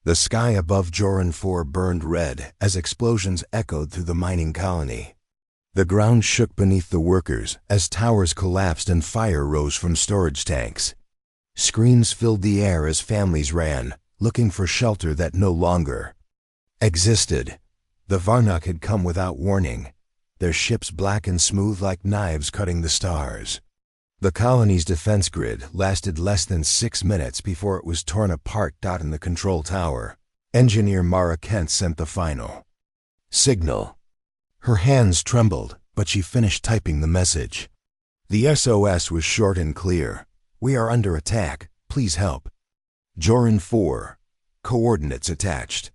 The sky above Joran 4 burned red as explosions echoed through the mining colony. The ground shook beneath the workers as towers collapsed and fire rose from storage tanks. Screams filled the air as families ran, looking for shelter that no longer existed. The Varnok had come without warning, their ships black and smooth like knives cutting the stars. The colony's defense grid lasted less than 6 minutes before it was torn apart. In the control tower, engineer Mara Kent sent the final signal. Her hands trembled, but she finished typing the message. The SOS was short and clear. "We are under attack. Please help. Joran 4. Coordinates attached."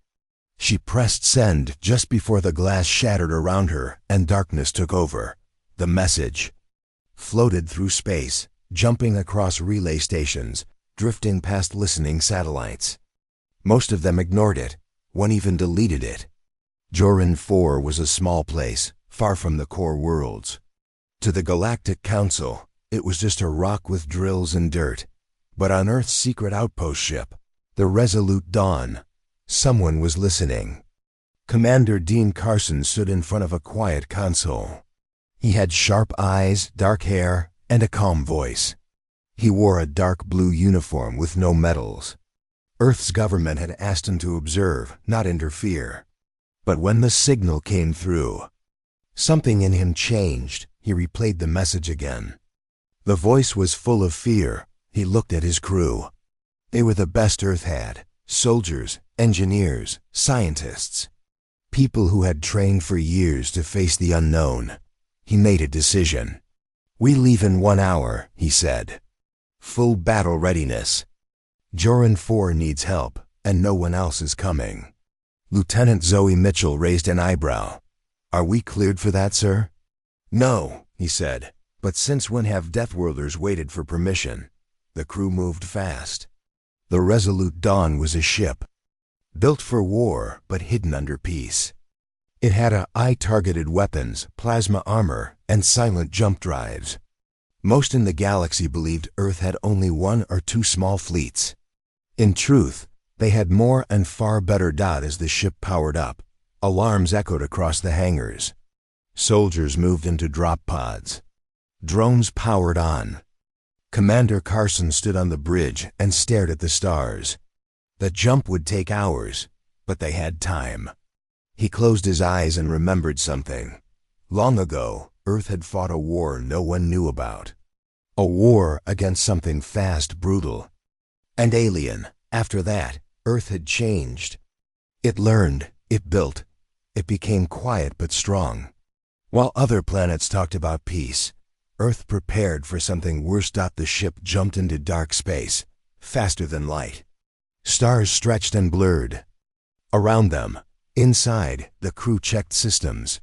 She pressed send just before the glass shattered around her and darkness took over. The message floated through space, jumping across relay stations, drifting past listening satellites. Most of them ignored it. One even deleted it. Joran 4 was a small place, far from the core worlds. To the Galactic Council, it was just a rock with drills and dirt. But on Earth's secret outpost ship, the Resolute Dawn, someone was listening. Commander Dean Carson stood in front of a quiet console. He had sharp eyes, dark hair, and a calm voice. He wore a dark blue uniform with no medals. Earth's government had asked him to observe, not interfere. But when the signal came through, something in him changed. He replayed the message again. The voice was full of fear. He looked at his crew. They were the best Earth had: soldiers, engineers, scientists. People who had trained for years to face the unknown. He made a decision. "We leave in 1 hour," he said. "Full battle readiness. Joran 4 needs help, and no one else is coming." Lieutenant Zoe Mitchell raised an eyebrow. "Are we cleared for that, sir?" "No," he said. "But since when have deathworlders waited for permission?" The crew moved fast. The Resolute Dawn was a ship, built for war but hidden under peace. It had eye-targeted weapons, plasma armor, and silent jump drives. Most in the galaxy believed Earth had only 1 or 2 small fleets. In truth, they had more and far better. As the ship powered up, alarms echoed across the hangars. Soldiers moved into drop pods. Drones powered on. Commander Carson stood on the bridge and stared at the stars. The jump would take hours, but they had time. He closed his eyes and remembered something. Long ago, Earth had fought a war no one knew about. A war against something fast, brutal, and alien. After that, Earth had changed. It learned, it built, it became quiet but strong. While other planets talked about peace, Earth prepared for something worse. The ship jumped into dark space, faster than light. Stars stretched and blurred around them. Inside, the crew checked systems.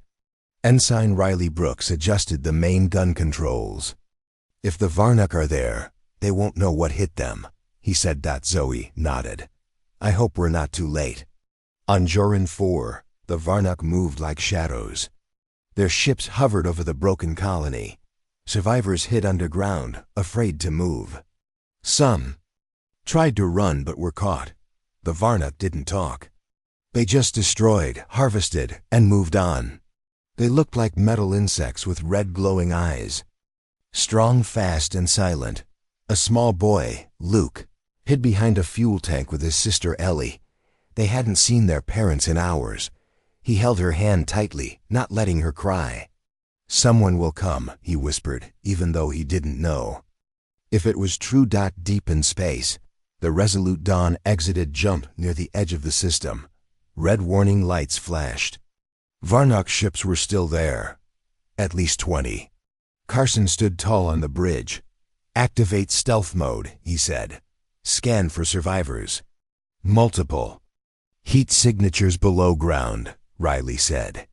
Ensign Riley Brooks adjusted the main gun controls. "If the Varnok are there, they won't know what hit them," he said. Zoe nodded. "I hope we're not too late." On Joran 4, the Varnok moved like shadows. Their ships hovered over the broken colony. Survivors hid underground, afraid to move. Some tried to run but were caught. The Varnok didn't talk. They just destroyed, harvested, and moved on. They looked like metal insects with red glowing eyes. Strong, fast, and silent. A small boy, Luke, hid behind a fuel tank with his sister Ellie. They hadn't seen their parents in hours. He held her hand tightly, not letting her cry. "Someone will come," he whispered, even though he didn't know. If it was true. Deep in space, the Resolute Dawn exited jump near the edge of the system. Red warning lights flashed. Varnok ships were still there. At least 20. Carson stood tall on the bridge. "Activate stealth mode," he said. "Scan for survivors." "Multiple heat signatures below ground," Riley said.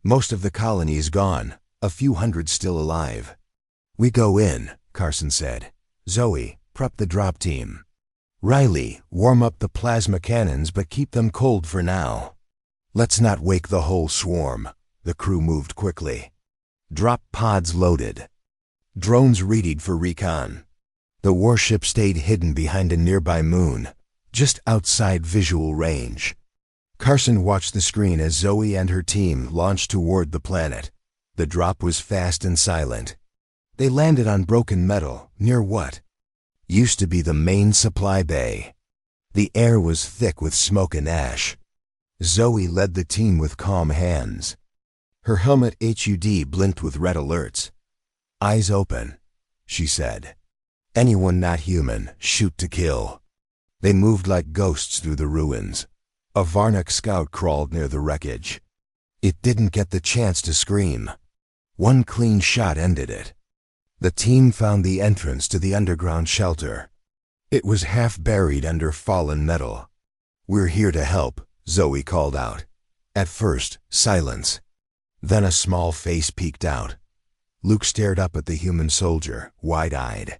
"Most of the colony is gone, a few hundred still alive." "We go in," Carson said. "Zoe, prep the drop team. Riley, warm up the plasma cannons but keep them cold for now. Let's not wake the whole swarm." The crew moved quickly. Drop pods loaded. Drones readied for recon. The warship stayed hidden behind a nearby moon. just outside visual range. Carson watched the screen as Zoe and her team launched toward the planet. The drop was fast and silent. They landed on broken metal, near what used to be the main supply bay. The air was thick with smoke and ash. Zoe led the team with calm hands. Her helmet HUD blinked with red alerts. "Eyes open," she said. "Anyone not human, shoot to kill." They moved like ghosts through the ruins. A Varnak scout crawled near the wreckage. It didn't get the chance to scream. One clean shot ended it. The team found the entrance to the underground shelter. It was half buried under fallen metal. "We're here to help," Zoe called out. At first, silence. Then a small face peeked out. Luke stared up at the human soldier, wide-eyed.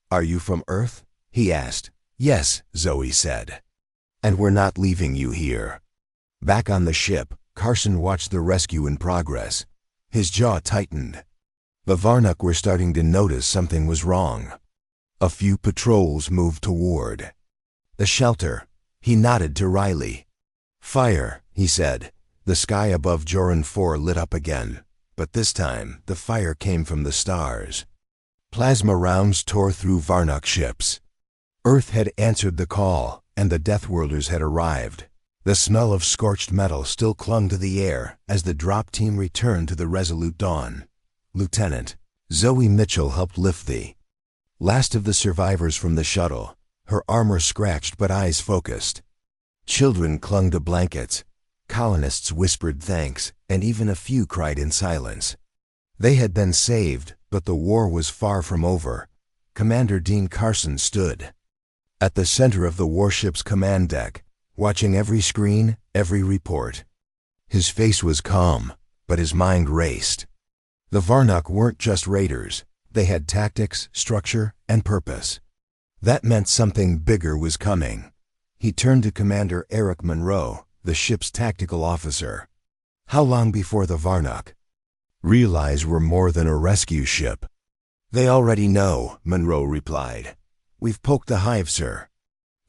"Are you from Earth?" he asked. "Yes," Zoe said. "And we're not leaving you here." Back on the ship, Carson watched the rescue in progress. His jaw tightened. The Varnak were starting to notice something was wrong. A few patrols moved toward the shelter. He nodded to Riley. "Fire," he said. The sky above Joran 4 lit up again, but this time the fire came from the stars. Plasma rounds tore through Varnak ships. Earth had answered the call, and the deathworlders had arrived. The smell of scorched metal still clung to the air as the drop team returned to the Resolute Dawn. Lieutenant Zoe Mitchell helped lift the last of the survivors from the shuttle, her armor scratched but eyes focused. Children clung to blankets. Colonists whispered thanks, and even a few cried in silence. They had been saved, but the war was far from over. Commander Dean Carson stood at the center of the warship's command deck, watching every screen, every report. His face was calm, but his mind raced. The Varnak weren't just raiders. They had tactics, structure, and purpose. That meant something bigger was coming. He turned to Commander Eric Monroe, the ship's tactical officer. "How long before the Varnak realize we're more than a rescue ship?" "They already know," Monroe replied. "We've poked the hive, sir.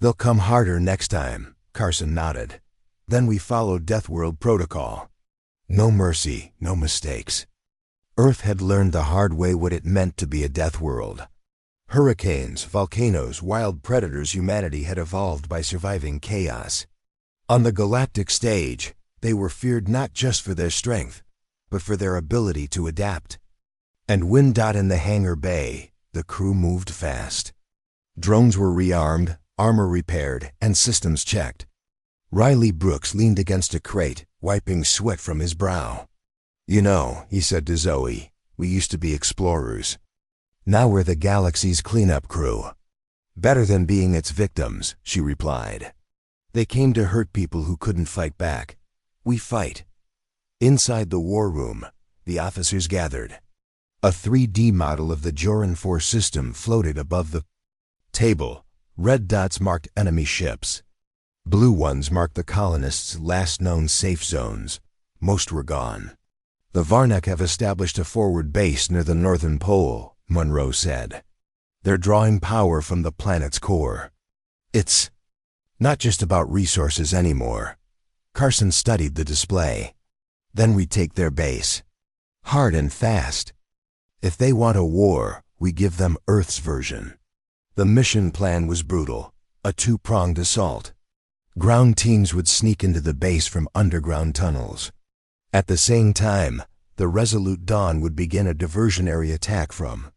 They'll come harder next time." Carson nodded. "Then we followed Deathworld protocol. No mercy, no mistakes." Earth had learned the hard way what it meant to be a death world. Hurricanes, volcanoes, wild predators. Humanity had evolved by surviving chaos. On the galactic stage, they were feared not just for their strength, but for their ability to adapt. And when in the hangar bay, the crew moved fast. Drones were rearmed, armor repaired, and systems checked. Riley Brooks leaned against a crate, wiping sweat from his brow. "You know," he said to Zoe, "we used to be explorers. Now we're the galaxy's cleanup crew." "Better than being its victims," she replied. "They came to hurt people who couldn't fight back. We fight." Inside the war room, the officers gathered. A 3D model of the Joran 4 system floated above the table. Red dots marked enemy ships. Blue ones marked the colonists' last known safe zones. Most were gone. "The Varnak have established a forward base near the northern pole," Monroe said. "They're drawing power from the planet's core. It's not just about resources anymore." Carson studied the display. "Then we take their base. Hard and fast. If they want a war, we give them Earth's version." The mission plan was brutal, a two-pronged assault. Ground teams would sneak into the base from underground tunnels. At the same time, the Resolute Dawn would begin a diversionary attack from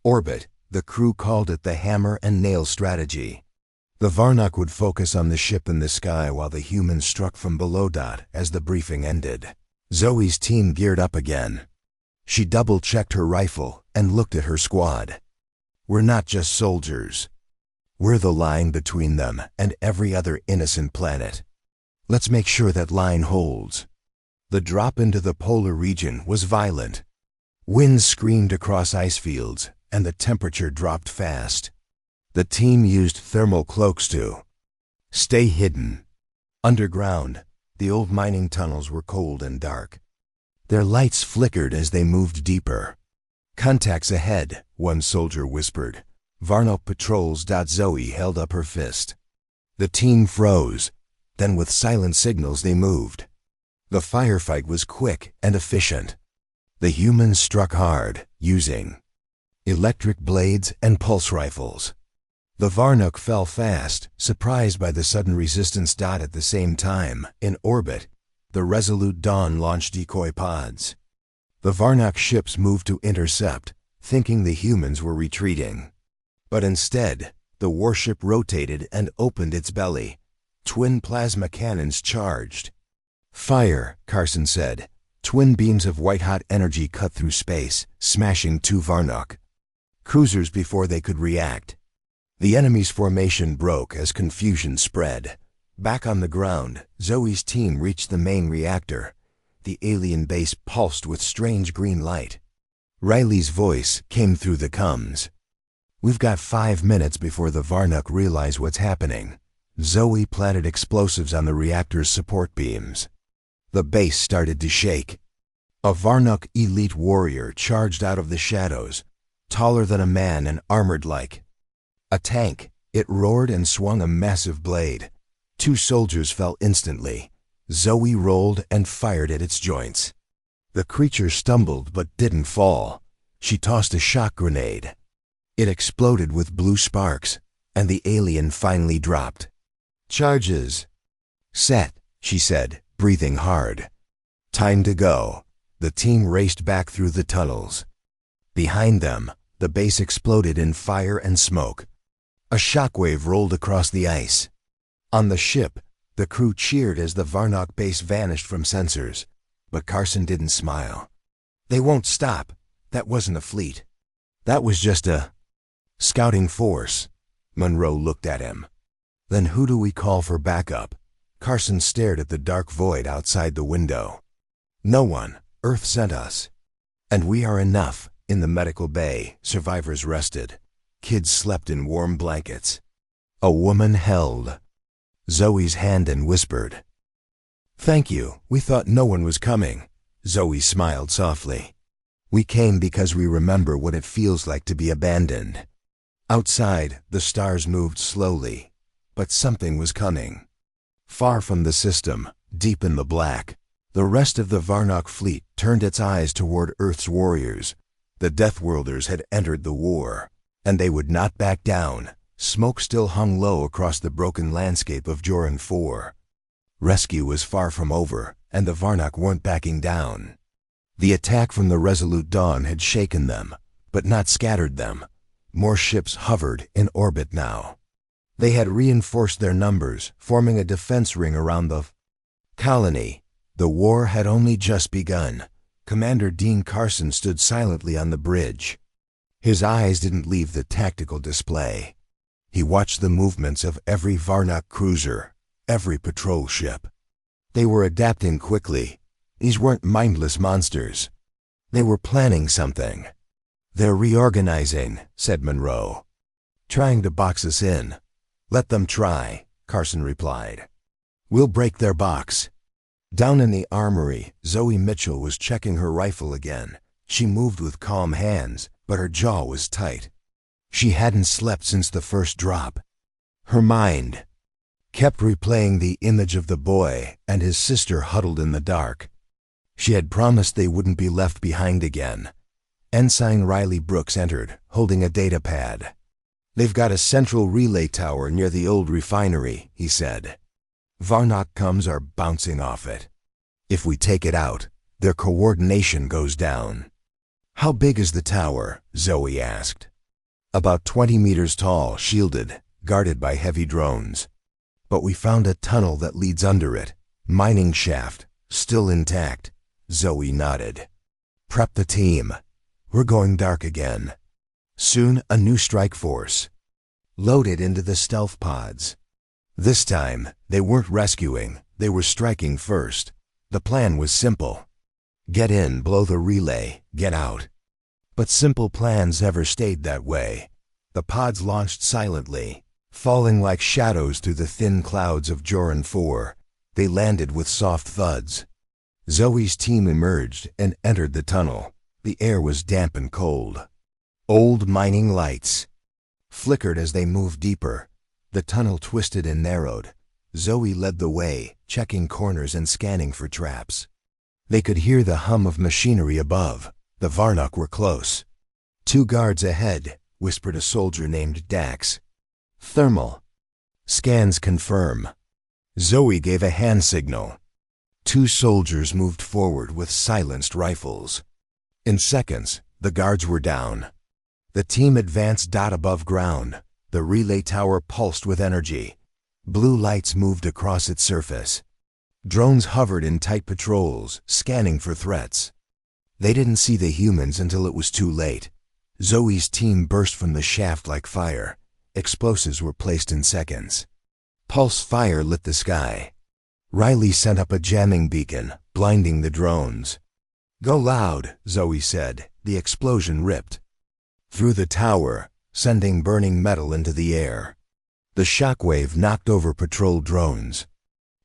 orbit. The crew called it the hammer and nail strategy. The Varnak would focus on the ship in the sky while the humans struck from below. As the briefing ended, Zoe's team geared up again. She double-checked her rifle and looked at her squad. "We're not just soldiers. We're the line between them and every other innocent planet. Let's make sure that line holds." The drop into the polar region was violent. Winds screamed across ice fields, and the temperature dropped fast. The team used thermal cloaks to stay hidden. Underground, the old mining tunnels were cold and dark. Their lights flickered as they moved deeper. "Contacts ahead," one soldier whispered. "Varno patrols." Zoe held up her fist. The team froze. Then with silent signals they moved. The firefight was quick and efficient. The humans struck hard, using electric blades and pulse rifles. The Varnock fell fast, surprised by the sudden resistance. At the same time, in orbit, the Resolute Dawn launched decoy pods. The Varnock ships moved to intercept, thinking the humans were retreating. But instead, the warship rotated and opened its belly. Twin plasma cannons charged. "Fire," Carson said. Twin beams of white-hot energy cut through space, smashing two Varnock cruisers before they could react. The enemy's formation broke as confusion spread. Back on the ground, Zoe's team reached the main reactor. The alien base pulsed with strange green light. Riley's voice came through the comms. "We've got 5 minutes before the Varnock realize what's happening." Zoe planted explosives on the reactor's support beams. The base started to shake. A Varnock elite warrior charged out of the shadows, taller than a man and armored like a tank. It roared and swung a massive blade. 2 soldiers fell instantly. Zoe rolled and fired at its joints. The creature stumbled but didn't fall. She tossed a shock grenade. It exploded with blue sparks, and the alien finally dropped. "Charges set," she said, breathing hard. "Time to go." The team raced back through the tunnels. Behind them, the base exploded in fire and smoke. A shockwave rolled across the ice. On the ship, the crew cheered as the Varnock base vanished from sensors. But Carson didn't smile. "They won't stop. That wasn't a fleet. That was just a scouting force." Monroe looked at him. "Then who do we call for backup?" Carson stared at the dark void outside the window. "No one. Earth sent us. And we are enough." In the medical bay, survivors rested. Kids slept in warm blankets. A woman held Zoe's hand and whispered, "Thank you. We thought no one was coming." Zoe smiled softly. "We came because we remember what it feels like to be abandoned." Outside, the stars moved slowly, but something was coming. Far from the system, deep in the black, the rest of the Varnock fleet turned its eyes toward Earth's warriors. The deathworlders had entered the war, and they would not back down. Smoke still hung low across the broken landscape of Joran 4. Rescue was far from over, and the Varnock weren't backing down. The attack from the Resolute Dawn had shaken them, but not scattered them. More ships hovered in orbit now. They had reinforced their numbers, forming a defense ring around the colony. The war had only just begun. Commander Dean Carson stood silently on the bridge. His eyes didn't leave the tactical display. He watched the movements of every Varnock cruiser, every patrol ship. They were adapting quickly. These weren't mindless monsters. They were planning something. "They're reorganizing," said Monroe. "Trying to box us in." "Let them try," Carson replied. "We'll break their box." Down in the armory, Zoe Mitchell was checking her rifle again. She moved with calm hands, but her jaw was tight. She hadn't slept since the first drop. Her mind kept replaying the image of the boy and his sister huddled in the dark. She had promised they wouldn't be left behind again. Ensign Riley Brooks entered, holding a data pad. "They've got a central relay tower near the old refinery," he said. "Varnock comms are bouncing off it. If we take it out, their coordination goes down." "How big is the tower?" Zoe asked. "About 20 meters tall, shielded, guarded by heavy drones. But we found a tunnel that leads under it. Mining shaft, still intact." Zoe nodded. "Prep the team. We're going dark again." Soon a new strike force loaded into the stealth pods. This time, they weren't rescuing, they were striking first. The plan was simple. Get in, blow the relay, get out. But simple plans never stayed that way. The pods launched silently, falling like shadows through the thin clouds of Joran 4. They landed with soft thuds. Zoe's team emerged and entered the tunnel. The air was damp and cold. Old mining lights flickered as they moved deeper. The tunnel twisted and narrowed. Zoe led the way, checking corners and scanning for traps. They could hear the hum of machinery above. The Varnock were close. 2 guards ahead, whispered a soldier named Dax. Thermal. Scans confirm. Zoe gave a hand signal. 2 soldiers moved forward with silenced rifles. In seconds, the guards were down. The team advanced dot above ground. The relay tower pulsed with energy. Blue lights moved across its surface. Drones hovered in tight patrols, scanning for threats. They didn't see the humans until it was too late. Zoe's team burst from the shaft like fire. Explosives were placed in seconds. Pulse fire lit the sky. Riley sent up a jamming beacon, blinding the drones. "Go loud," Zoe said. The explosion ripped through the tower, sending burning metal into the air. The shockwave knocked over patrol drones.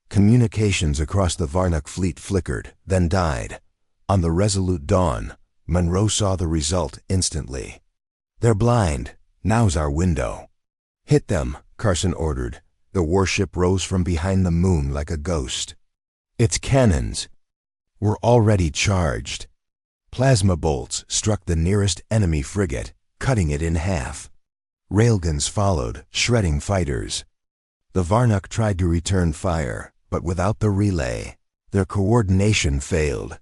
Communications across the Varnock fleet flickered, then died. On the Resolute Dawn, Monroe saw the result instantly. "They're blind. Now's our window." "Hit them," Carson ordered. The warship rose from behind the moon like a ghost. Its cannons were already charged. Plasma bolts struck the nearest enemy frigate, cutting it in half. Railguns followed, shredding fighters. The Varnock tried to return fire, but without the relay, their coordination failed.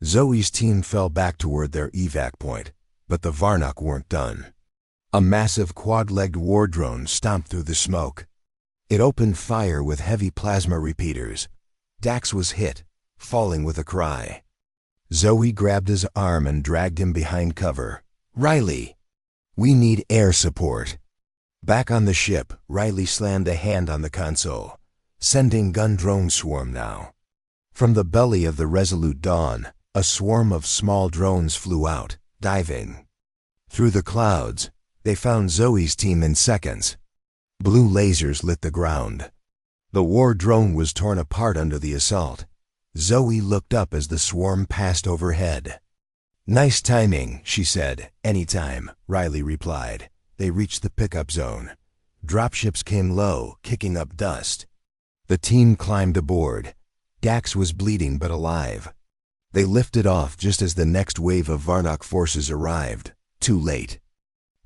Zoe's team fell back toward their evac point, but the Varnock weren't done. A massive quad-legged war drone stomped through the smoke. It opened fire with heavy plasma repeaters. Dax was hit, falling with a cry. Zoe grabbed his arm and dragged him behind cover. "Riley, we need air support." Back on the ship, Riley slammed a hand on the console. "Sending gun drone swarm now." From the belly of the Resolute Dawn, a swarm of small drones flew out, diving. Through the clouds, they found Zoe's team in seconds. Blue lasers lit the ground. The war drone was torn apart under the assault. Zoe looked up as the swarm passed overhead. "Nice timing," she said. "Anytime," Riley replied. They reached the pickup zone. Dropships came low, kicking up dust. The team climbed aboard. Dax was bleeding but alive. They lifted off just as the next wave of Varnock forces arrived. Too late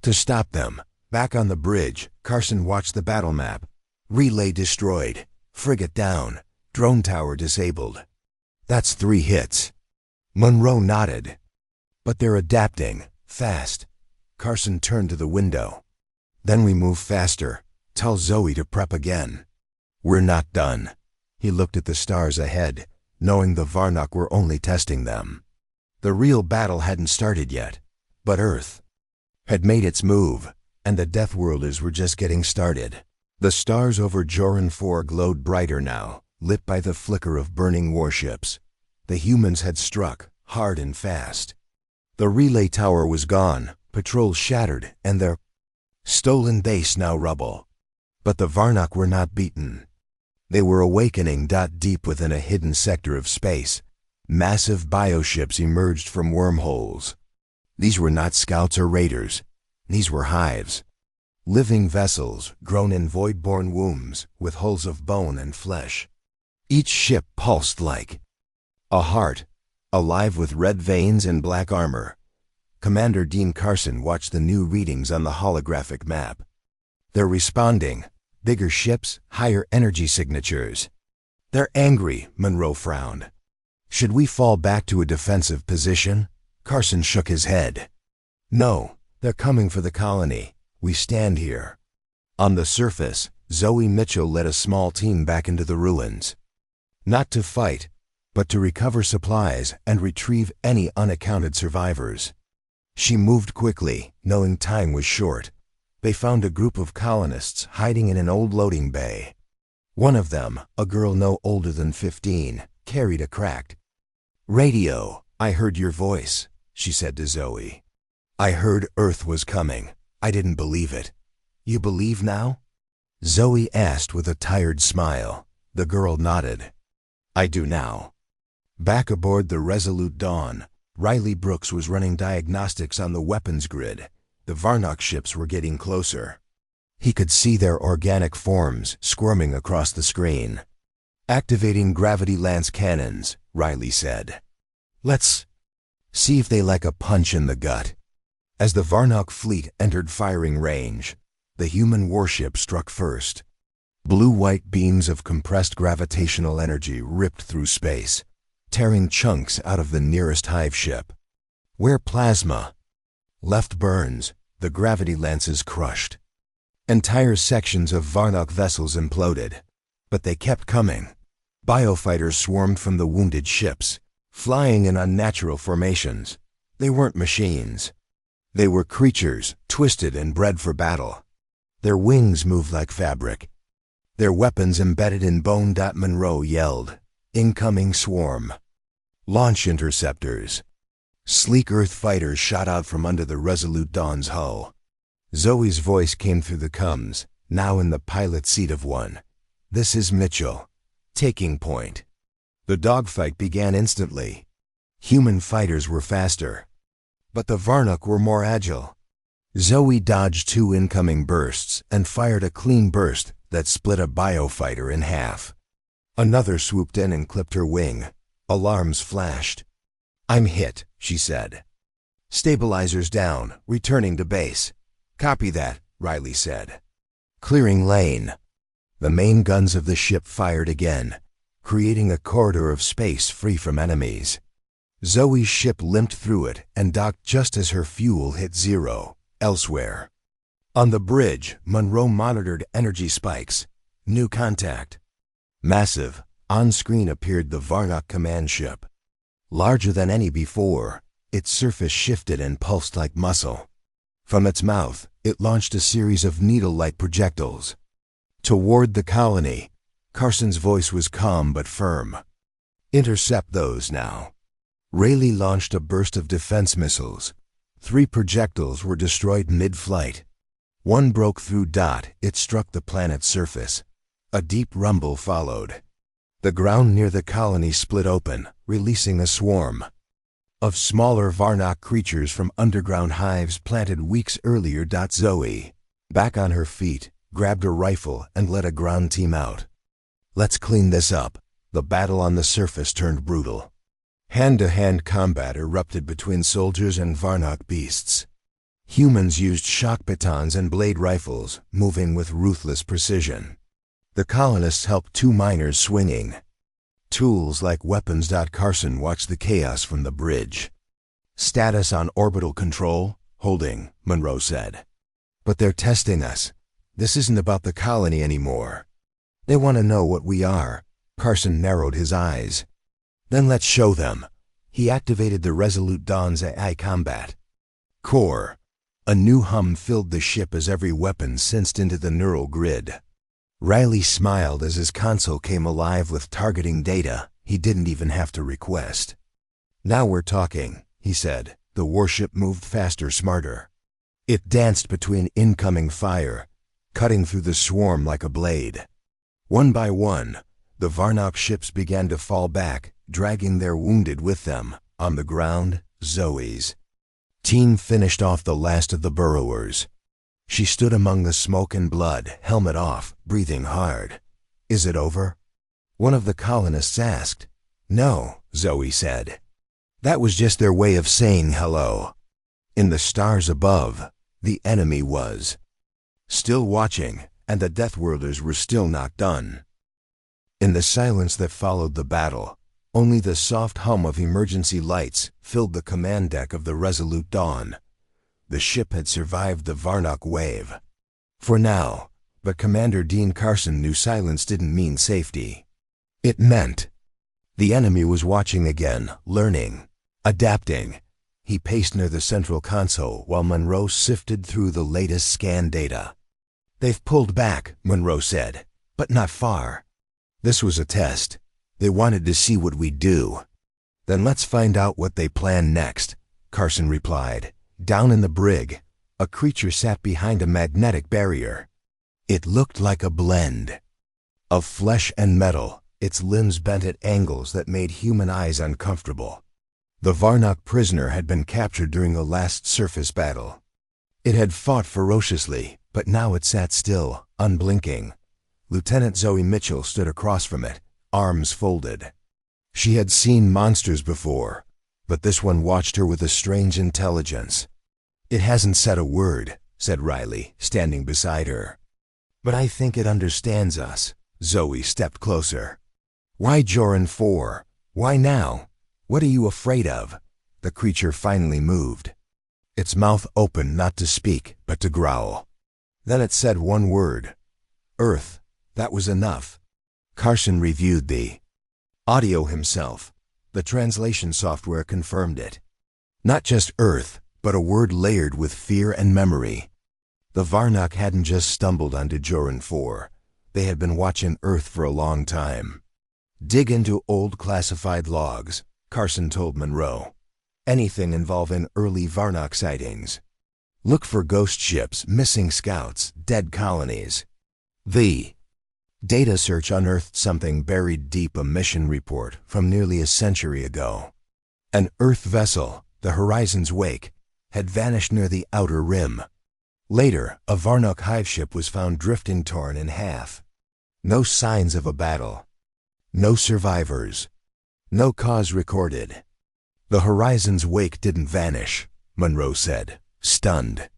to stop them. Back on the bridge, Carson watched the battle map. Relay destroyed. Frigate down. Drone tower disabled. "That's 3 hits." Monroe nodded. "But they're adapting. Fast." Carson turned to the window. "Then we move faster. Tell Zoe to prep again." "We're not done." He looked at the stars ahead, knowing the Varnock were only testing them. The real battle hadn't started yet. But Earth had made its move, and the deathworlders were just getting started. The stars over Joran 4 glowed brighter now, lit by the flicker of burning warships. The humans had struck, hard and fast. The relay tower was gone, patrols shattered, and their stolen base now rubble. But the Varnock were not beaten. They were awakening deep within a hidden sector of space. Massive bioships emerged from wormholes. These were not scouts or raiders. These were hives. Living vessels grown in void-born wombs with hulls of bone and flesh. Each ship pulsed like a heart, alive with red veins and black armor. Commander Dean Carson watched the new readings on the holographic map. "They're responding. Bigger ships, higher energy signatures." "They're angry," Monroe frowned. "Should we fall back to a defensive position?" Carson shook his head. "No, they're coming for the colony. We stand here." On the surface, Zoe Mitchell led a small team back into the ruins. Not to fight, but to recover supplies and retrieve any unaccounted survivors. She moved quickly, knowing time was short. They found a group of colonists hiding in an old loading bay. One of them, a girl no older than 15, carried a cracked radio. "I heard your voice," she said to Zoe. "I heard Earth was coming. I didn't believe it." "You believe now?" Zoe asked with a tired smile. The girl nodded. "I do now." Back aboard the Resolute Dawn, Riley Brooks was running diagnostics on the weapons grid. The Varnock ships were getting closer. He could see their organic forms squirming across the screen. "Activating gravity lance cannons," Riley said. "Let's see if they like a punch in the gut." As the Varnock fleet entered firing range, the human warship struck first. Blue-white beams of compressed gravitational energy ripped through space, tearing chunks out of the nearest hive ship. Where plasma left burns, the gravity lances crushed. Entire sections of Varnock vessels imploded, but they kept coming. Biofighters swarmed from the wounded ships, flying in unnatural formations. They weren't machines. They were creatures, twisted and bred for battle. Their wings moved like fabric, their weapons embedded in bone. Monroe yelled, "Incoming swarm." Launch interceptors. Sleek Earth fighters shot out from under the Resolute Dawn's hull. Zoe's voice came through the comms, now in the pilot seat of one. "This is Mitchell. Taking point." The dogfight began instantly. Human fighters were faster, but the Varnock were more agile. Zoe dodged 2 incoming bursts and fired a clean burst that split a biofighter in half. Another swooped in and clipped her wing. Alarms flashed. "I'm hit," she said. "Stabilizers down, returning to base." "Copy that," Riley said. Clearing lane. The main guns of the ship fired again, creating a corridor of space free from enemies. Zoe's ship limped through it and docked just as her fuel hit zero, elsewhere. On the bridge, Monroe monitored energy spikes. New contact. Massive, on-screen appeared the Varnock command ship. Larger than any before, its surface shifted and pulsed like muscle. From its mouth, it launched a series of needle-like projectiles. Toward the colony, Carson's voice was calm but firm. "Intercept those now." Rayleigh launched a burst of defense missiles. 3 projectiles were destroyed mid-flight. One broke through. It struck the planet's surface. A deep rumble followed. The ground near the colony split open, releasing a swarm of smaller Varnock creatures from underground hives planted weeks earlier. Zoe, back on her feet, grabbed a rifle and led a ground team out. "Let's clean this up." The battle on the surface turned brutal. Hand-to-hand combat erupted between soldiers and Varnock beasts. Humans used shock batons and blade rifles, moving with ruthless precision. The colonists helped 2 miners swinging tools like weapons. Carson watched the chaos from the bridge. "Status on orbital control, holding," Monroe said. "But they're testing us. This isn't about the colony anymore. They want to know what we are." Carson narrowed his eyes. "Then let's show them." He activated the Resolute Dawn's AI combat core. A new hum filled the ship as every weapon sensed into the neural grid. Riley smiled as his console came alive with targeting data he didn't even have to request. "Now we're talking," he said. The warship moved faster, smarter. It danced between incoming fire, cutting through the swarm like a blade. One by one, the Varnock ships began to fall back, dragging their wounded with them. On the ground, Zoe's team finished off the last of the burrowers. She stood among the smoke and blood, helmet off, breathing hard. "Is it over?" one of the colonists asked. "No," Zoe said. "That was just their way of saying hello." In the stars above, the enemy was still watching, and the deathworlders were still not done. In the silence that followed the battle, only the soft hum of emergency lights filled the command deck of the Resolute Dawn. The ship had survived the Varnock wave. For now, but Commander Dean Carson knew silence didn't mean safety. It meant the enemy was watching again, learning, adapting. He paced near the central console while Monroe sifted through the latest scan data. "They've pulled back," Monroe said, "but not far. This was a test. They wanted to see what we'd do." "Then let's find out what they plan next," Carson replied. Down in the brig, a creature sat behind a magnetic barrier. It looked like a blend of flesh and metal, its limbs bent at angles that made human eyes uncomfortable. The Varnock prisoner had been captured during the last surface battle. It had fought ferociously, But now it sat still, unblinking. Lieutenant Zoe Mitchell stood across from it, arms folded. She had seen monsters before, but this one watched her with a strange intelligence. "It hasn't said a word," said Riley, standing beside her. "But I think it understands us." Zoe stepped closer. "Why Joran 4? Why now? What are you afraid of?" The creature finally moved. Its mouth opened not to speak, but to growl. Then it said one word. "Earth." That was enough. Carson reviewed the audio himself. The translation software confirmed it. Not just Earth, but a word layered with fear and memory. The Varnock hadn't just stumbled onto Joran 4. They had been watching Earth for a long time. "Dig into old classified logs," Carson told Monroe. "Anything involving early Varnock sightings. Look for ghost ships, missing scouts, dead colonies." The data search unearthed something buried deep, a mission report from nearly a century ago. An Earth vessel, the Horizon's Wake, had vanished near the outer rim. Later, a Varnock hive ship was found drifting, torn in half. No signs of a battle. No survivors. No cause recorded. "The Horizon's Wake didn't vanish," Monroe said, stunned.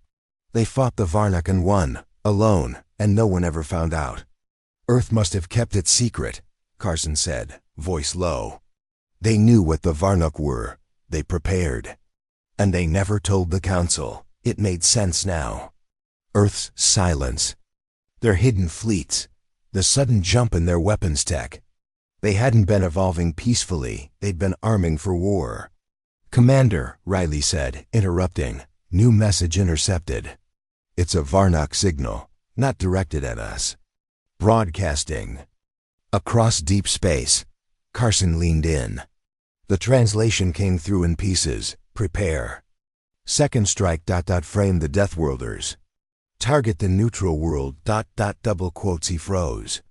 "They fought the Varnock and won, alone, and no one ever found out." "Earth must have kept it secret," Carson said, voice low. "They knew what the Varnock were. They prepared. And they never told the Council." It made sense now. Earth's silence. Their hidden fleets. The sudden jump in their weapons tech. They hadn't been evolving peacefully. They'd been arming for war. "Commander," Riley said, interrupting. "New message intercepted." "It's a Varnock signal, not directed at us. Broadcasting across deep space." Carson leaned in. The translation came through in pieces. "Prepare. Second strike ... frame the deathworlders. Target the neutral world ... double quotes." He froze.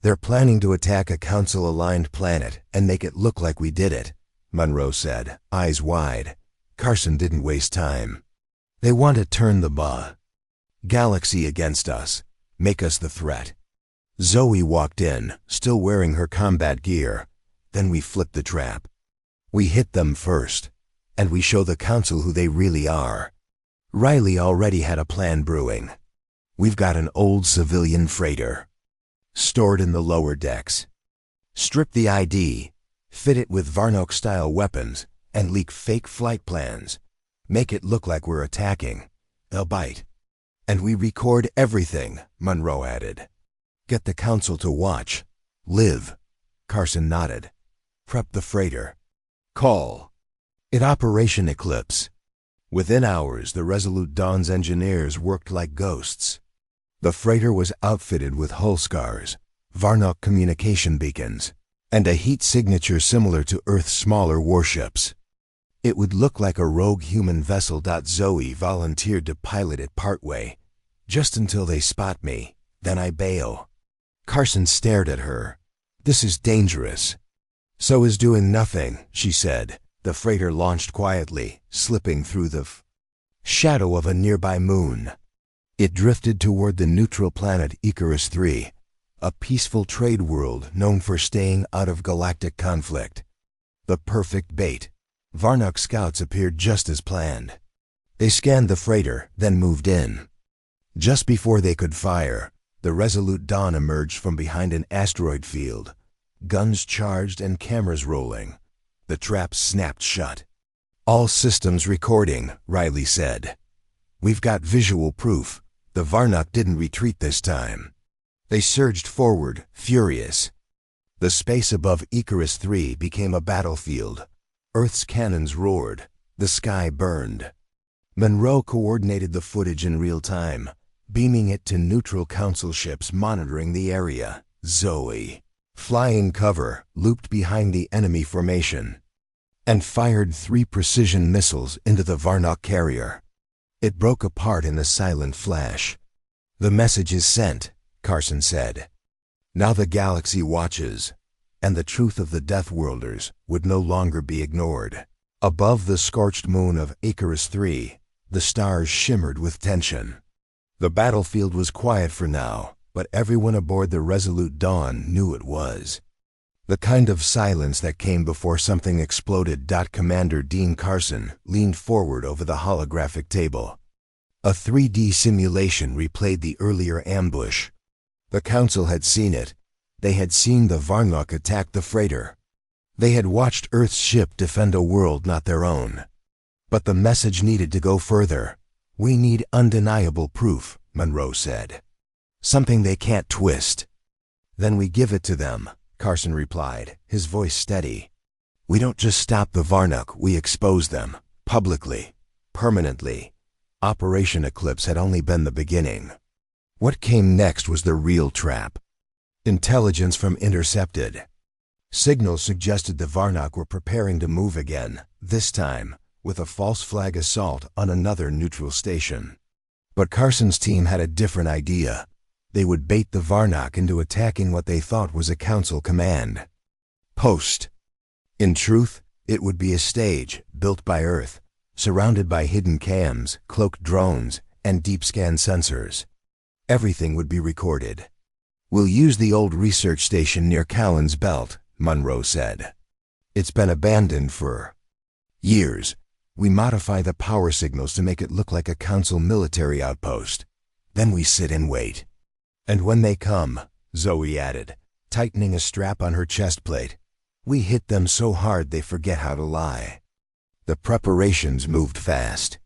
"They're planning to attack a Council-aligned planet and make it look like we did it," Monroe said, eyes wide. Carson didn't waste time. "They want to turn the galaxy against us, make us the threat." Zoe walked in, still wearing her combat gear. "Then we flip the trap. We hit them first, and we show the Council who they really are." Riley already had a plan brewing. "We've got an old civilian freighter stored in the lower decks. Strip the ID, fit it with Varnock-style weapons, and leak fake flight plans. Make it look like we're attacking. They'll bite. And we record everything," Monroe added. "Get the Council to watch. Live." Carson nodded. "Prep the freighter. Call it Operation Eclipse." Within hours, the Resolute Dawn's engineers worked like ghosts. The freighter was outfitted with hull scars, Varnock communication beacons, and a heat signature similar to Earth's smaller warships. It would look like a rogue human vessel. Zoe volunteered to pilot it partway. "Just until they spot me, then I bail." Carson stared at her. "This is dangerous." "So is doing nothing," she said. The freighter launched quietly, slipping through the shadow of a nearby moon. It drifted toward the neutral planet Icarus 3, a peaceful trade world known for staying out of galactic conflict. The perfect bait. Varnock scouts appeared just as planned. They scanned the freighter, then moved in. Just before they could fire, the Resolute Dawn emerged from behind an asteroid field, guns charged and cameras rolling. The trap snapped shut. "All systems recording," Riley said. "We've got visual proof. The Varnock didn't retreat this time." They surged forward, furious. The space above Icarus 3 became a battlefield. Earth's cannons roared. The sky burned. Monroe coordinated the footage in real time, beaming it to neutral Council ships monitoring the area. Zoe, flying cover, looped behind the enemy formation and fired 3 precision missiles into the Varnock carrier. It broke apart in a silent flash. "The message is sent," Carson said. "Now the galaxy watches, and the truth of the deathworlders would no longer be ignored." Above the scorched moon of Icarus 3, the stars shimmered with tension. The battlefield was quiet for now, but everyone aboard the Resolute Dawn knew it was. The kind of silence that came before something exploded. Commander Dean Carson leaned forward over the holographic table. A 3D simulation replayed the earlier ambush. The Council had seen it. They had seen the Varnok attack the freighter. They had watched Earth's ship defend a world not their own. But the message needed to go further. "We need undeniable proof," Monroe said. "Something they can't twist." "Then we give it to them," Carson replied, his voice steady. "We don't just stop the Varnok, we expose them. Publicly. Permanently." Operation Eclipse had only been the beginning. What came next was the real trap. Intelligence from Intercepted. Signals suggested the Varnok were preparing to move again, this time with a false flag assault on another neutral station. But Carson's team had a different idea. They would bait the Varnok into attacking what they thought was a Council command post. In truth, it would be a stage built by Earth, surrounded by hidden cams, cloaked drones, and deep scan sensors. Everything would be recorded. "We'll use the old research station near Callan's Belt," Monroe said. "It's been abandoned for years. We modify the power signals to make it look like a Council military outpost. Then we sit and wait. And when they come," Zoe added, tightening a strap on her chest plate, "we hit them so hard they forget how to lie." The preparations moved fast.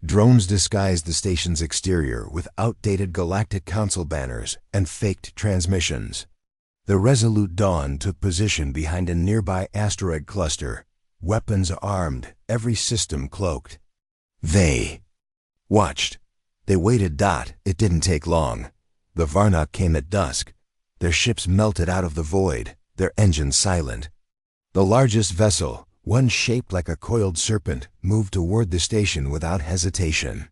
Drones disguised the station's exterior with outdated Galactic Council banners and faked transmissions. The Resolute Dawn took position behind a nearby asteroid cluster, weapons armed, every system cloaked. They watched. They waited. It didn't take long. The Varnok came at dusk. Their ships melted out of the void, their engines silent. The largest vessel, one shaped like a coiled serpent, moved toward the station without hesitation.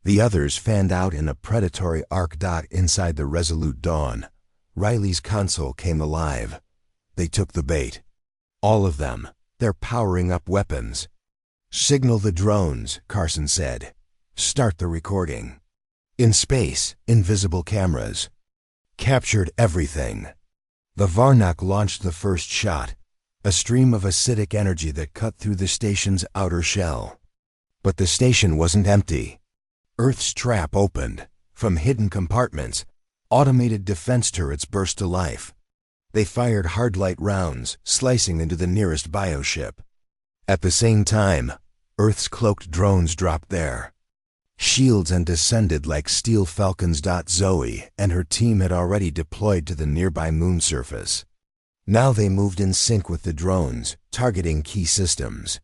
The others fanned out in a predatory arc. Inside the Resolute Dawn, Riley's console came alive. They took the bait. All of them. They're powering up weapons. "Signal the drones," Carson said. "Start the recording." In space, invisible cameras captured everything. The Varnok launched the first shot, a stream of acidic energy that cut through the station's outer shell. But the station wasn't empty. Earth's trap opened. From hidden compartments, automated defense turrets burst to life. They fired hard-light rounds, slicing into the nearest bioship. At the same time, Earth's cloaked drones dropped there. Shields and descended like steel falcons. Zoe and her team had already deployed to the nearby moon surface. Now they moved in sync with the drones, targeting key systems.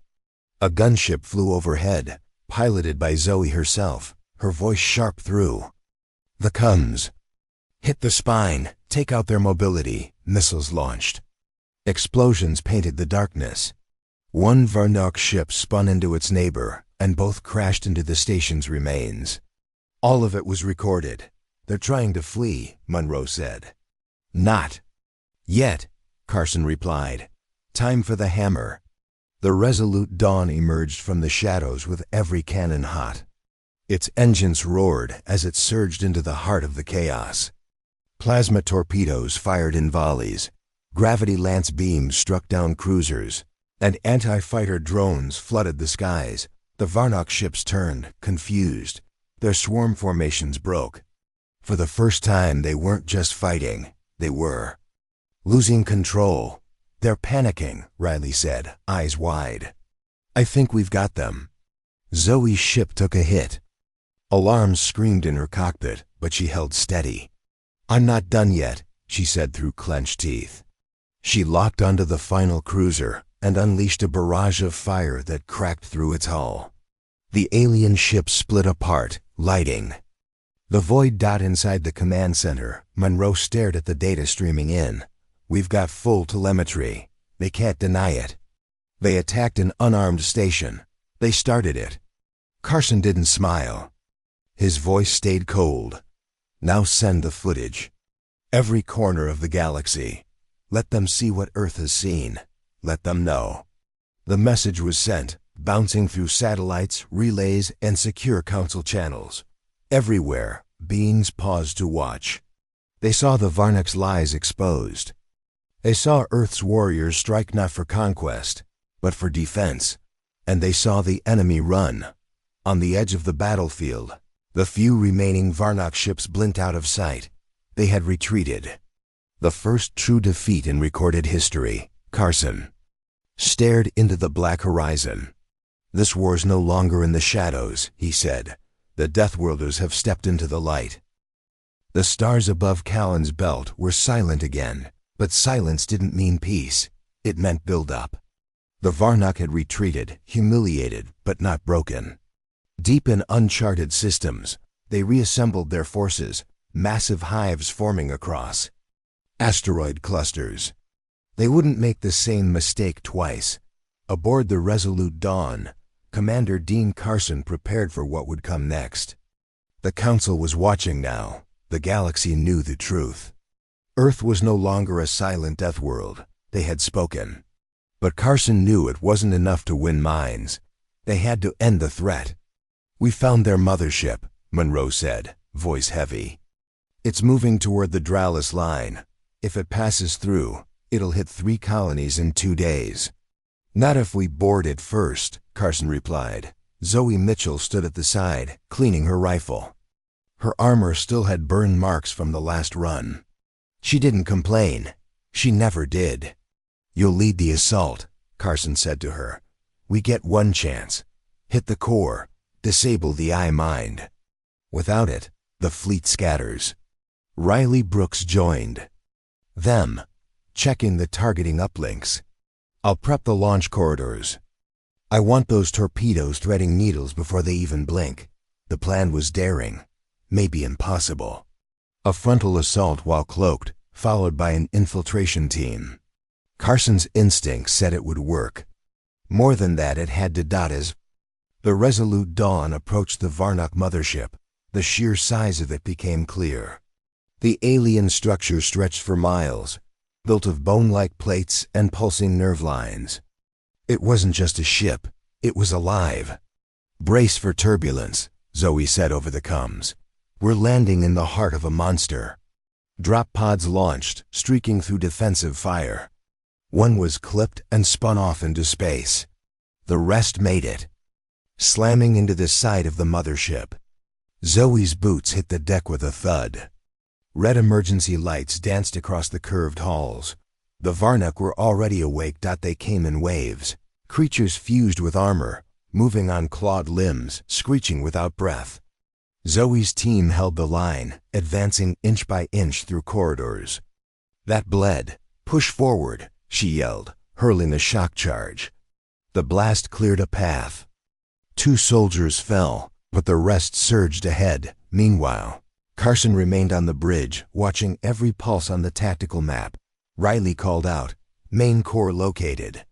A gunship flew overhead, piloted by Zoe herself, her voice sharp through. "The comes. Hit the spine, take out their mobility." Missiles launched. Explosions painted the darkness. One Varnok ship spun into its neighbor, and both crashed into the station's remains. All of it was recorded. "They're trying to flee," Monroe said. "Not yet," Carson replied. "Time for the hammer." The Resolute Dawn emerged from the shadows with every cannon hot. Its engines roared as it surged into the heart of the chaos. Plasma torpedoes fired in volleys, gravity lance beams struck down cruisers, and anti-fighter drones flooded the skies. The Varnok ships turned, confused. Their swarm formations broke. For the first time, they weren't just fighting, they were losing control. "They're panicking," Riley said, eyes wide. "I think we've got them." Zoe's ship took a hit. Alarms screamed in her cockpit, but she held steady. "I'm not done yet," she said through clenched teeth. She locked onto the final cruiser and unleashed a barrage of fire that cracked through its hull. The alien ship split apart, lighting. The void. Inside the command center, Monroe stared at the data streaming in. "We've got full telemetry. They can't deny it. They attacked an unarmed station. They started it." Carson didn't smile. His voice stayed cold. "Now send the footage. Every corner of the galaxy. Let them see what Earth has seen. Let them know." The message was sent, bouncing through satellites, relays, and secure Council channels. Everywhere, beings paused to watch. They saw the Varnak's lies exposed. They saw Earth's warriors strike not for conquest, but for defense. And they saw the enemy run. On the edge of the battlefield, the few remaining Varnak ships blinked out of sight. They had retreated. The first true defeat in recorded history. Carson stared into the black horizon. "This war's no longer in the shadows," he said. "The deathworlders have stepped into the light." The stars above Callan's belt were silent again, but silence didn't mean peace. It meant build-up. The Varnak had retreated, humiliated, but not broken. Deep in uncharted systems, they reassembled their forces, massive hives forming across asteroid clusters. They wouldn't make the same mistake twice. Aboard the Resolute Dawn, Commander Dean Carson prepared for what would come next. The Council was watching now. The galaxy knew the truth. Earth was no longer a silent death world. They had spoken. But Carson knew it wasn't enough to win minds. They had to end the threat. "We found their mothership," Monroe said, voice heavy. "It's moving toward the Dralis line. If it passes through, it'll hit 3 colonies in 2 days." "Not if we board it first," Carson replied. Zoe Mitchell stood at the side, cleaning her rifle. Her armor still had burn marks from the last run. She didn't complain. She never did. "You'll lead the assault," Carson said to her. "We get one chance. Hit the core. Disable the I-Mind. Without it, the fleet scatters." Riley Brooks joined them, checking the targeting uplinks. "I'll prep the launch corridors. I want those torpedoes threading needles before they even blink." The plan was daring, maybe impossible. A frontal assault while cloaked, followed by an infiltration team. Carson's instinct said it would work. More than that, it had to dot as. The Resolute Dawn approached the Varnak mothership. The sheer size of it became clear. The alien structure stretched for miles, built of bone-like plates and pulsing nerve lines. It wasn't just a ship, it was alive. "Brace for turbulence," Zoe said over the comms. "We're landing in the heart of a monster." Drop pods launched, streaking through defensive fire. One was clipped and spun off into space. The rest made it, slamming into the side of the mothership. Zoe's boots hit the deck with a thud. Red emergency lights danced across the curved halls. The Varnak were already awake. They came in waves. Creatures fused with armor, moving on clawed limbs, screeching without breath. Zoe's team held the line, advancing inch by inch through corridors. "That bled. Push forward," she yelled, hurling a shock charge. The blast cleared a path. 2 soldiers fell, but the rest surged ahead. Meanwhile, Carson remained on the bridge, watching every pulse on the tactical map. Riley called out, "Main core located."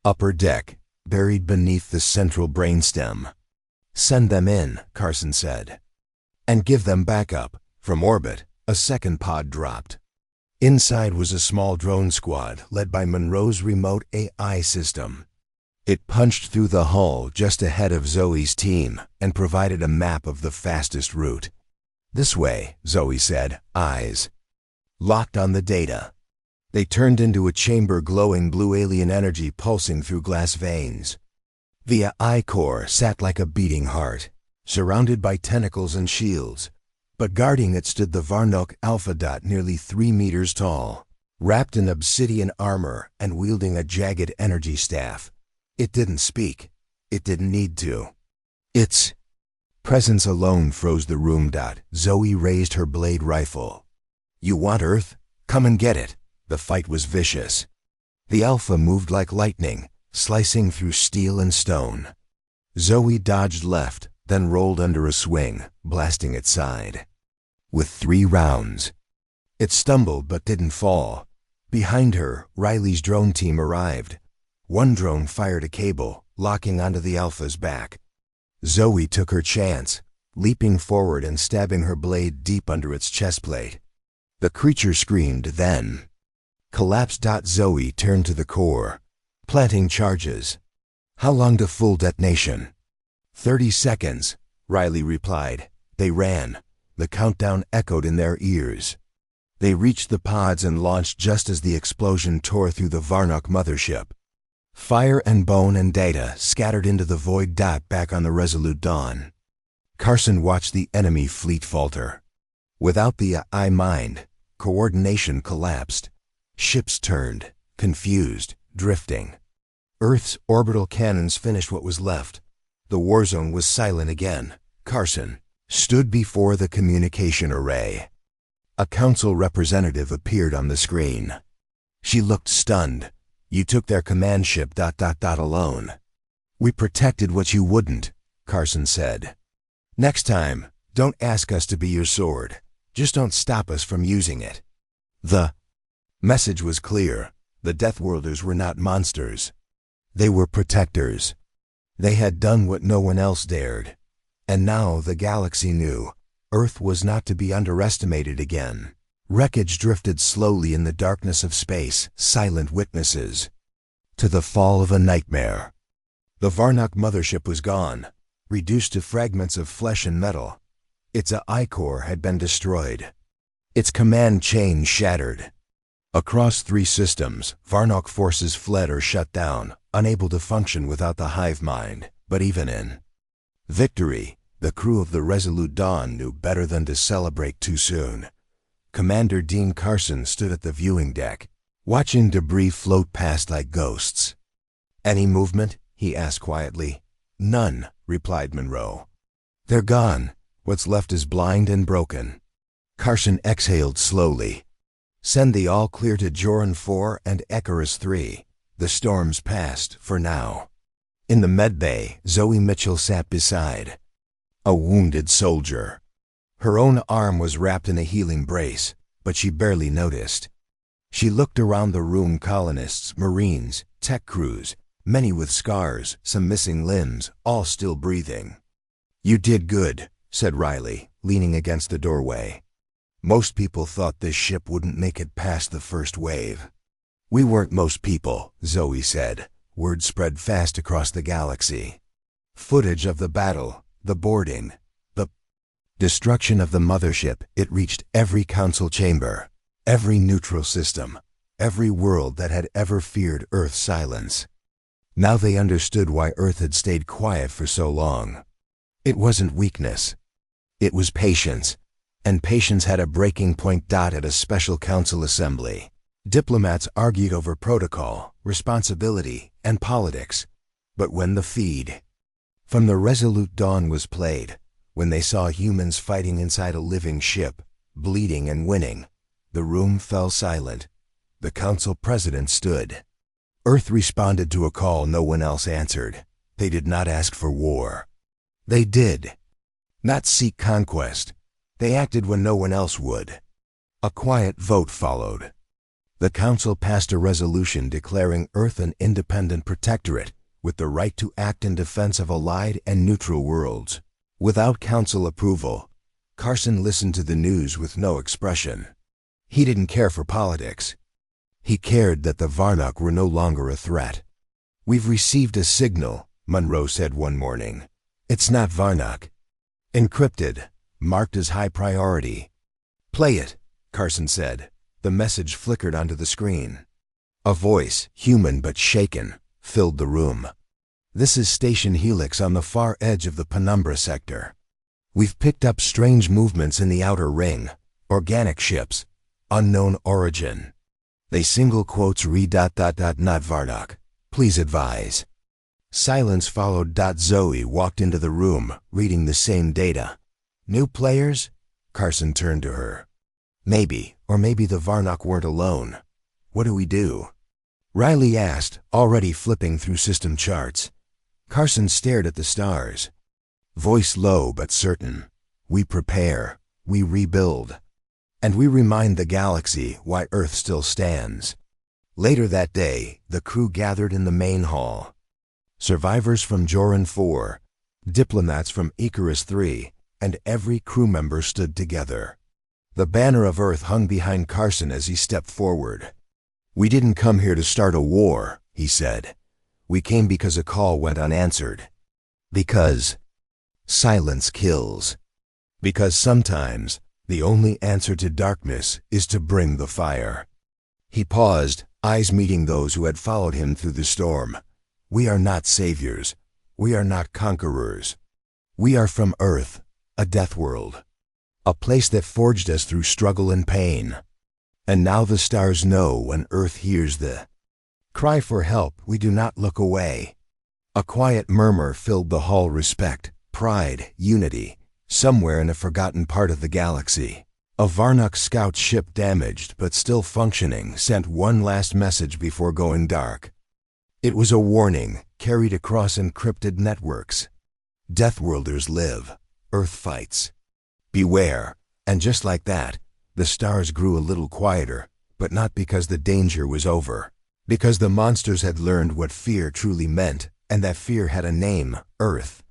"Upper deck, buried beneath the central brainstem." "Send them in," Carson said. "And give them backup." From orbit, a second pod dropped. Inside was a small drone squad led by Monroe's remote AI system. It punched through the hull just ahead of Zoe's team and provided a map of the fastest route. "This way," Zoe said, eyes locked on the data. They turned into a chamber glowing blue, alien energy pulsing through glass veins. The I-core sat like a beating heart, surrounded by tentacles and shields, but guarding it stood the Varnak Alpha Dot, nearly 3 meters tall, wrapped in obsidian armor and wielding a jagged energy staff. It didn't speak. It didn't need to. Its presence alone froze the room. Zoe raised her blade rifle. "You want Earth? Come and get it." The fight was vicious. The Alpha moved like lightning, slicing through steel and stone. Zoe dodged left, then rolled under a swing, blasting its side. With 3 rounds, it stumbled but didn't fall. Behind her, Riley's drone team arrived. One drone fired a cable, locking onto the Alpha's back. Zoe took her chance, leaping forward and stabbing her blade deep under its chest plate. The creature screamed, then collapsed. Zoe turned to the core, planting charges. "How long to full detonation?" 30 seconds, Riley replied. They ran. The countdown echoed in their ears. They reached the pods and launched just as the explosion tore through the Varnock mothership. Fire and bone and data scattered into the void. Back on the Resolute Dawn, Carson watched the enemy fleet falter. Without the mind, coordination collapsed. Ships turned, confused, drifting. Earth's orbital cannons finished what was left. The war zone was silent again. Carson stood before the communication array. A council representative appeared on the screen. She looked stunned. "You took their command ship ... alone." "We protected what you wouldn't," Carson said. "Next time, don't ask us to be your sword. Just don't stop us from using it." The message was clear. The deathworlders were not monsters. They were protectors. They had done what no one else dared. And now the galaxy knew. Earth was not to be underestimated again. Wreckage drifted slowly in the darkness of space, silent witnesses to the fall of a nightmare. The Varnock mothership was gone, reduced to fragments of flesh and metal. Its I-core had been destroyed. Its command chain shattered. Across 3 systems, Varnock forces fled or shut down, unable to function without the hive mind. But even in victory, the crew of the Resolute Dawn knew better than to celebrate too soon. Commander Dean Carson stood at the viewing deck, watching debris float past like ghosts. "Any movement?" he asked quietly. "None," replied Monroe. "They're gone. What's left is blind and broken." Carson exhaled slowly. "Send the all-clear to Joran 4 and Icarus 3. The storm's past, for now." In the medbay, Zoe Mitchell sat beside a wounded soldier. Her own arm was wrapped in a healing brace, but she barely noticed. She looked around the room. Colonists, Marines, tech crews, many with scars, some missing limbs, all still breathing. "You did good," said Riley, leaning against the doorway. "Most people thought this ship wouldn't make it past the first wave." "We weren't most people," Zoe said. Word spread fast across the galaxy. Footage of the battle, the boarding, the destruction of the mothership. It reached every council chamber, every neutral system, every world that had ever feared Earth's silence. Now they understood why Earth had stayed quiet for so long. It wasn't weakness. It was patience. And patience had a breaking point. At a special council assembly, diplomats argued over protocol, responsibility, and politics. But when the feed from the Resolute Dawn was played, when they saw humans fighting inside a living ship, bleeding and winning, the room fell silent. The council president stood. Earth responded to a call no one else answered. They did not ask for war. They did not seek conquest. They acted when no one else would. A quiet vote followed. The council passed a resolution declaring Earth an independent protectorate with the right to act in defense of allied and neutral worlds. Without council approval, Carson listened to the news with no expression. He didn't care for politics. He cared that the Varnock were no longer a threat. "We've received a signal," Monroe said one morning. "It's not Varnock. Encrypted, marked as high priority." "Play it," Carson said. The message flickered onto the screen. A voice, human but shaken, filled the room. "This is Station Helix on the far edge of the Penumbra sector. We've picked up strange movements in the outer ring. Organic ships. Unknown origin. They single quotes read ... not Varnock. Please advise." Silence followed. Zoe walked into the room, reading the same data. "New players?" Carson turned to her. "Maybe, or maybe the Varnock weren't alone. What do we do?" Riley asked, already flipping through system charts. Carson stared at the stars. Voice low but certain. "We prepare, we rebuild, and we remind the galaxy why Earth still stands." Later that day, the crew gathered in the main hall. Survivors from Joran 4, diplomats from Icarus 3, and every crew member stood together. The banner of Earth hung behind Carson as he stepped forward. "We didn't come here to start a war," he said. "We came because a call went unanswered. Because silence kills." Because sometimes, the only answer to darkness is to bring the fire. He paused, eyes meeting those who had followed him through the storm. We are not saviors. We are not conquerors. We are from Earth, a death world. A place that forged us through struggle and pain. And now the stars know when Earth hears the cry for help, we do not look away. A quiet murmur filled the hall. Respect, pride, unity. Somewhere in a forgotten part of the galaxy, a Varnock scout ship, damaged but still functioning, sent one last message before going dark. It was a warning, carried across encrypted networks. Deathworlders live, Earth fights. Beware. And just like that, the stars grew a little quieter, but not because the danger was over. Because the monsters had learned what fear truly meant, and that fear had a name, Earth.